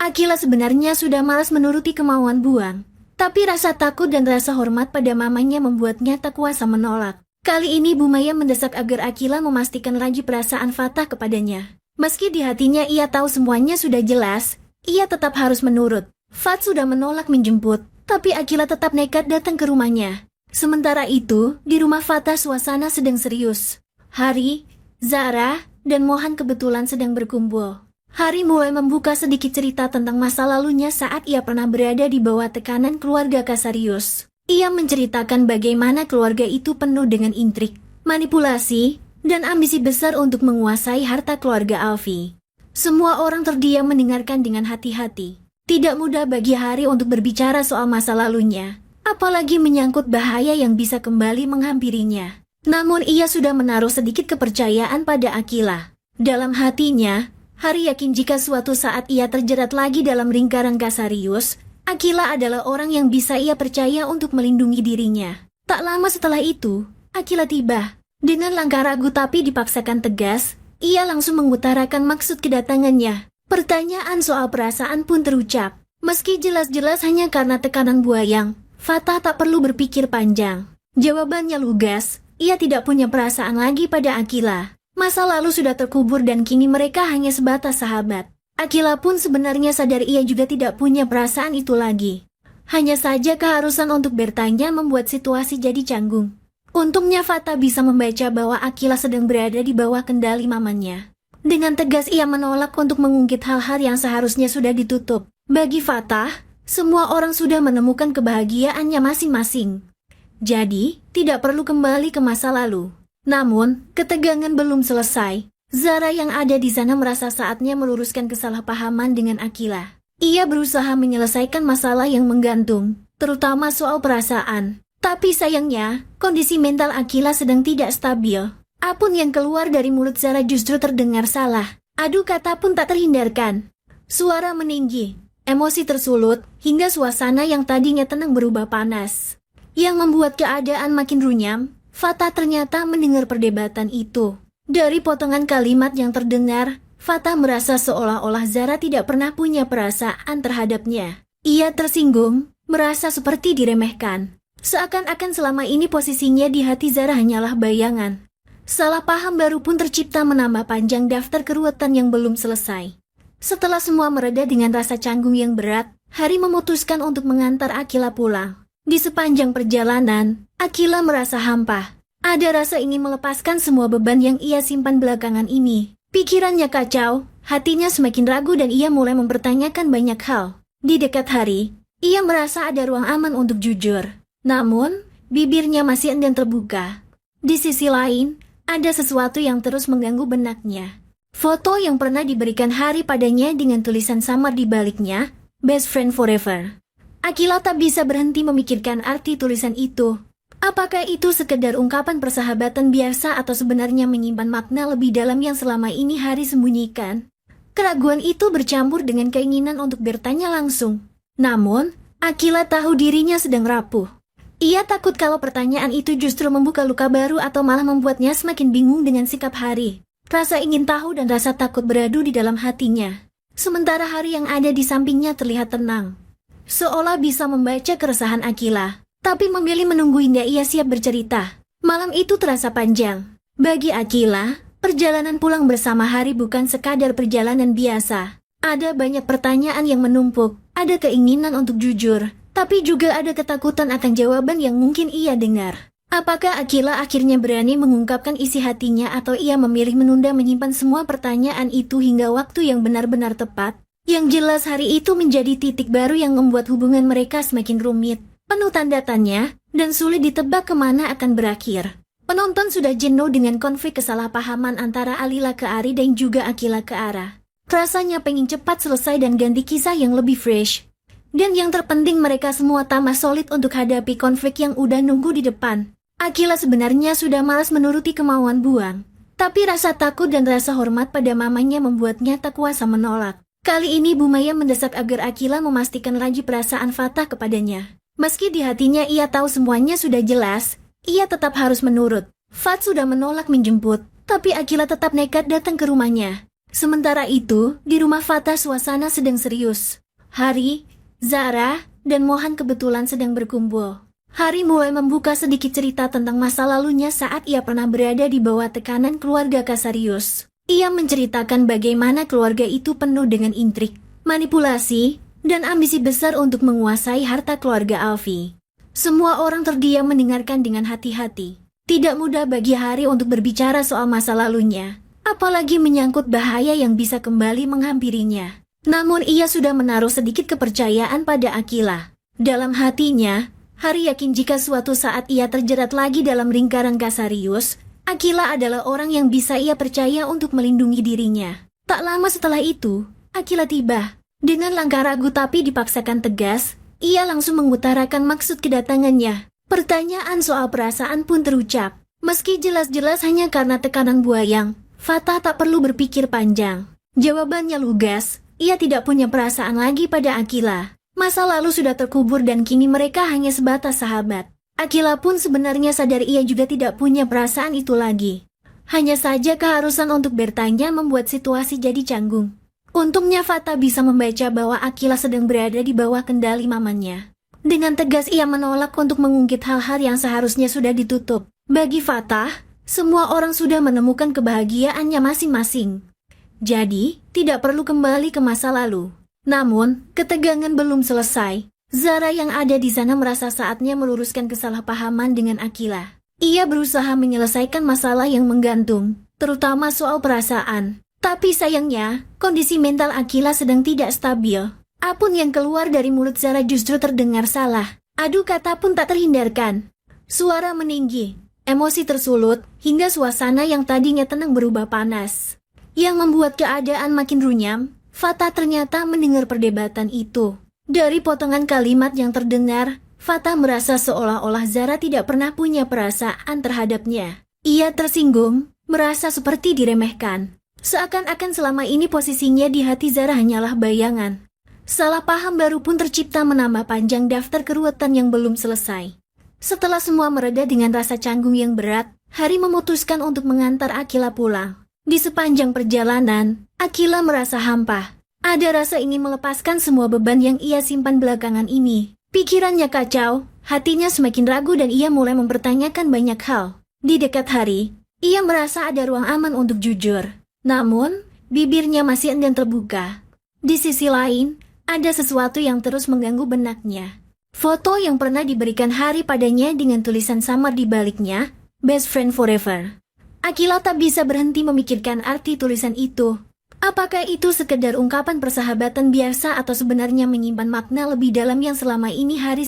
Akila sebenarnya sudah malas menuruti kemauan Buang. Tapi rasa takut dan rasa hormat pada mamanya membuatnya tak kuasa menolak. Kali ini Bu Maya mendesak agar Akila memastikan lagi perasaan Fatah kepadanya. Meski di hatinya ia tahu semuanya sudah jelas, ia tetap harus menurut. Fat sudah menolak menjemput, tapi Akila tetap nekat datang ke rumahnya. Sementara itu, di rumah Fatah suasana sedang serius. Hari, Zara, dan Mohan kebetulan sedang berkumpul. Hari mulai membuka sedikit cerita tentang masa lalunya saat ia pernah berada di bawah tekanan keluarga Kasarius. Ia menceritakan bagaimana keluarga itu penuh dengan intrik, manipulasi, dan ambisi besar untuk menguasai harta keluarga Alfi. Semua orang terdiam mendengarkan dengan hati-hati. Tidak mudah bagi Hari untuk berbicara soal masa lalunya, apalagi menyangkut bahaya yang bisa kembali menghampirinya. Namun ia sudah menaruh sedikit kepercayaan pada Akila. Dalam hatinya, Hari yakin jika suatu saat ia terjerat lagi dalam lingkaran Kasarius, Akila adalah orang yang bisa ia percaya untuk melindungi dirinya. Tak lama setelah itu, Akila tiba. Dengan langkah ragu tapi dipaksakan tegas, ia langsung mengutarakan maksud kedatangannya. Pertanyaan soal perasaan pun terucap. Meski jelas-jelas hanya karena tekanan buayang, Fatah tak perlu berpikir panjang. Jawabannya lugas, ia tidak punya perasaan lagi pada Akila. Masa lalu sudah terkubur dan kini mereka hanya sebatas sahabat. Akila pun sebenarnya sadar ia juga tidak punya perasaan itu lagi. Hanya saja keharusan untuk bertanya membuat situasi jadi canggung. Untungnya Fatah bisa membaca bahwa Akila sedang berada di bawah kendali mamanya. Dengan tegas ia menolak untuk mengungkit hal-hal yang seharusnya sudah ditutup. Bagi Fatah, semua orang sudah menemukan kebahagiaannya masing-masing. Jadi, tidak perlu kembali ke masa lalu. Namun, ketegangan belum selesai. Zara yang ada di sana merasa saatnya meluruskan kesalahpahaman dengan Akila. Ia berusaha menyelesaikan masalah yang menggantung, terutama soal perasaan. Tapi sayangnya, kondisi mental Akila sedang tidak stabil. Apapun yang keluar dari mulut Zara justru terdengar salah. Adu kata pun tak terhindarkan. Suara meninggi, emosi tersulut, hingga suasana yang tadinya tenang berubah panas. Yang membuat keadaan makin runyam, Fatah ternyata mendengar perdebatan itu. Dari potongan kalimat yang terdengar, Fatah merasa seolah-olah Zara tidak pernah punya perasaan terhadapnya. Ia tersinggung, merasa seperti diremehkan. Seakan-akan selama ini posisinya di hati Zara hanyalah bayangan. Salah paham baru pun tercipta menambah panjang daftar keruwetan yang belum selesai. Setelah semua mereda dengan rasa canggung yang berat, Hari memutuskan untuk mengantar Akila pulang. Di sepanjang perjalanan, Akila merasa hampa. Ada rasa ingin melepaskan semua beban yang ia simpan belakangan ini. Pikirannya kacau, hatinya semakin ragu dan ia mulai mempertanyakan banyak hal. Di dekat Hari, ia merasa ada ruang aman untuk jujur. Namun, bibirnya masih enggan terbuka. Di sisi lain, ada sesuatu yang terus mengganggu benaknya. Foto yang pernah diberikan Hari padanya dengan tulisan samar di baliknya, "Best Friend Forever." Akila tak bisa berhenti memikirkan arti tulisan itu. Apakah itu sekedar ungkapan persahabatan biasa atau sebenarnya menyimpan makna lebih dalam yang selama ini Hari sembunyikan? Keraguan itu bercampur dengan keinginan untuk bertanya langsung. Namun, Akila tahu dirinya sedang rapuh. Ia takut kalau pertanyaan itu justru membuka luka baru atau malah membuatnya semakin bingung dengan sikap Hari. Rasa ingin tahu dan rasa takut beradu di dalam hatinya. Sementara Hari yang ada di sampingnya terlihat tenang. Seolah bisa membaca keresahan Akila, tapi memilih menunggu hingga ia siap bercerita. Malam itu terasa panjang. Bagi Akila, perjalanan pulang bersama Hari bukan sekadar perjalanan biasa. Ada banyak pertanyaan yang menumpuk, ada keinginan untuk jujur, tapi juga ada ketakutan akan jawaban yang mungkin ia dengar. Apakah Akila akhirnya berani mengungkapkan isi hatinya atau ia memilih menunda menyimpan semua pertanyaan itu hingga waktu yang benar-benar tepat? Yang jelas hari itu menjadi titik baru yang membuat hubungan mereka semakin rumit, penuh tanda tanya, dan sulit ditebak kemana akan berakhir. Penonton sudah jenuh dengan konflik kesalahpahaman antara Alila ke Ari dan juga Akila ke Ara. Rasanya pengen cepat selesai dan ganti kisah yang lebih fresh. Dan yang terpenting mereka semua tambah solid untuk hadapi konflik yang udah nunggu di depan. Akila sebenarnya sudah malas menuruti kemauan Buang. Tapi rasa takut dan rasa hormat pada mamanya membuatnya tak kuasa menolak. Kali ini Bu Maya mendesak agar Akila memastikan lagi perasaan Fatah kepadanya. Meski di hatinya ia tahu semuanya sudah jelas, ia tetap harus menurut. Fat sudah menolak menjemput, tapi Akila tetap nekat datang ke rumahnya. Sementara itu, di rumah Fatah suasana sedang serius. Hari, Zara, dan Mohan kebetulan sedang berkumpul. Hari mulai membuka sedikit cerita tentang masa lalunya saat ia pernah berada di bawah tekanan keluarga Kasarius. Ia menceritakan bagaimana keluarga itu penuh dengan intrik, manipulasi, dan ambisi besar untuk menguasai harta keluarga Alfi. Semua orang terdiam mendengarkan dengan hati-hati. Tidak mudah bagi Hari untuk berbicara soal masa lalunya, apalagi menyangkut bahaya yang bisa kembali menghampirinya. Namun ia sudah menaruh sedikit kepercayaan pada Akila. Dalam hatinya, Hari yakin jika suatu saat ia terjerat lagi dalam lingkaran Kasarius, Akila adalah orang yang bisa ia percaya untuk melindungi dirinya. Tak lama setelah itu, Akila tiba. Dengan langkah ragu tapi dipaksakan tegas, ia langsung mengutarakan maksud kedatangannya. Pertanyaan soal perasaan pun terucap. Meski jelas-jelas hanya karena tekanan buayang, Fatah tak perlu berpikir panjang. Jawabannya lugas, ia tidak punya perasaan lagi pada Akila. Masa lalu sudah terkubur dan kini mereka hanya sebatas sahabat. Akila pun sebenarnya sadar ia juga tidak punya perasaan itu lagi. Hanya saja keharusan untuk bertanya membuat situasi jadi canggung. Untungnya Fatah bisa membaca bahwa Akila sedang berada di bawah kendali mamanya. Dengan tegas ia menolak untuk mengungkit hal-hal yang seharusnya sudah ditutup. Bagi Fatah, semua orang sudah menemukan kebahagiaannya masing-masing. Jadi, tidak perlu kembali ke masa lalu. Namun, ketegangan belum selesai. Zara yang ada di sana merasa saatnya meluruskan kesalahpahaman dengan Akila. Ia berusaha menyelesaikan masalah yang menggantung, terutama soal perasaan. Tapi sayangnya, kondisi mental Akila sedang tidak stabil. Apapun yang keluar dari mulut Zara justru terdengar salah. Adu kata pun tak terhindarkan. Suara meninggi, emosi tersulut, hingga suasana yang tadinya tenang berubah panas. Yang membuat keadaan makin runyam, Fatah ternyata mendengar perdebatan itu. Dari potongan kalimat yang terdengar, Fatah merasa seolah-olah Zara tidak pernah punya perasaan terhadapnya. Ia tersinggung, merasa seperti diremehkan. Seakan-akan selama ini posisinya di hati Zara hanyalah bayangan. Salah paham baru pun tercipta menambah panjang daftar keruwetan yang belum selesai. Setelah semua mereda dengan rasa canggung yang berat, Hari memutuskan untuk mengantar Akila pulang. Di sepanjang perjalanan, Akila merasa hampa. Ada rasa ingin melepaskan semua beban yang ia simpan belakangan ini. Pikirannya kacau, hatinya semakin ragu dan ia mulai mempertanyakan banyak hal. Di dekat Hari, ia merasa ada ruang aman untuk jujur. Namun, bibirnya masih enggan terbuka. Di sisi lain, ada sesuatu yang terus mengganggu benaknya. Foto yang pernah diberikan Hari padanya dengan tulisan samar di baliknya, "Best Friend Forever." Akila tak bisa berhenti memikirkan arti tulisan itu. Apakah itu sekedar ungkapan persahabatan biasa atau sebenarnya menyimpan makna lebih dalam yang selama ini Hari